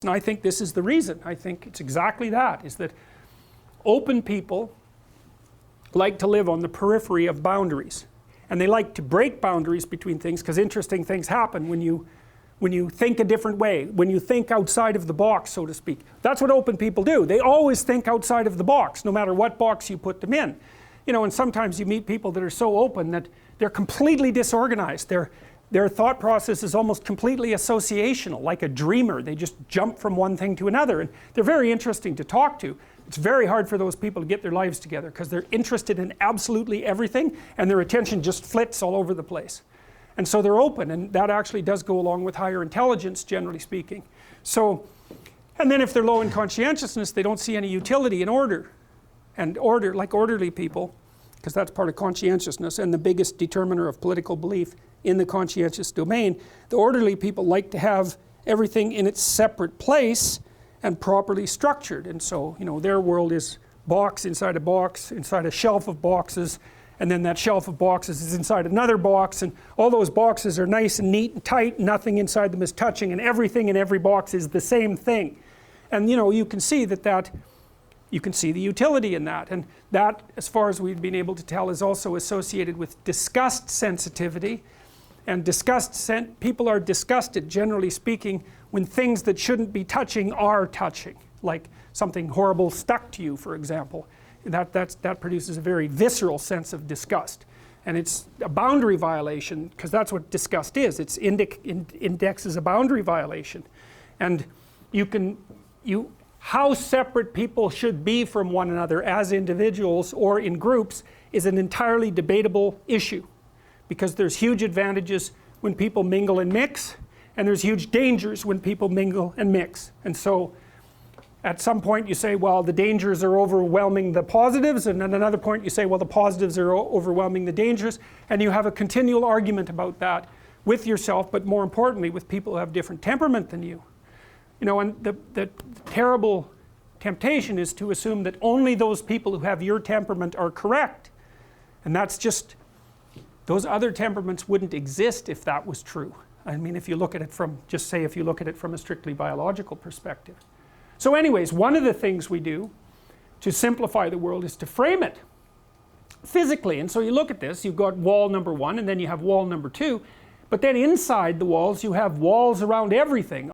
And I think this is the reason. I think it's exactly that, is that open people like to live on the periphery of boundaries. And they like to break boundaries between things because interesting things happen when you think a different way, when you think outside of the box, so to speak. That's what open people do. They always think outside of the box, no matter what box you put them in. You know, and sometimes you meet people that are so open that they're completely disorganized. Their thought process is almost completely associational, like a dreamer. They just jump from one thing to another, and they're very interesting to talk to. It's very hard for those people to get their lives together because they're interested in absolutely everything, and their attention just flits all over the place. And so they're open, and that actually does go along with higher intelligence, generally speaking. So, and then if they're low in conscientiousness, they don't see any utility in order. And order, like orderly people, because that's part of conscientiousness and the biggest determiner of political belief in the conscientious domain, the orderly people like to have everything in its separate place and properly structured. And so, you know, their world is box, inside a shelf of boxes, and then that shelf of boxes is inside another box, and all those boxes are nice and neat and tight, nothing inside them is touching, and everything in every box is the same thing. And you know, you can see you can see the utility in that, and that, as far as we've been able to tell, is also associated with disgust sensitivity. And people are disgusted, generally speaking, when things that shouldn't be touching are touching, like something horrible stuck to you, for example. That produces a very visceral sense of disgust, and it's a boundary violation, because that's what disgust is. It indexes a boundary violation, and how separate people should be from one another as individuals or in groups is an entirely debatable issue, because there's huge advantages when people mingle and mix, and there's huge dangers when people mingle and mix. And so at some point you say, well, the dangers are overwhelming the positives, and at another point you say, well, the positives are overwhelming the dangers, and you have a continual argument about that with yourself, but more importantly with people who have different temperament than you. You know, and the terrible temptation is to assume that only those people who have your temperament are correct. And that's just, those other temperaments wouldn't exist if that was true. I mean, if you look at it from, just say if you look at it from a strictly biological perspective. So anyways, one of the things we do to simplify the world is to frame it physically. And so you look at this, you've got wall number 1, and then you have wall number 2, but then inside the walls you have walls around everything.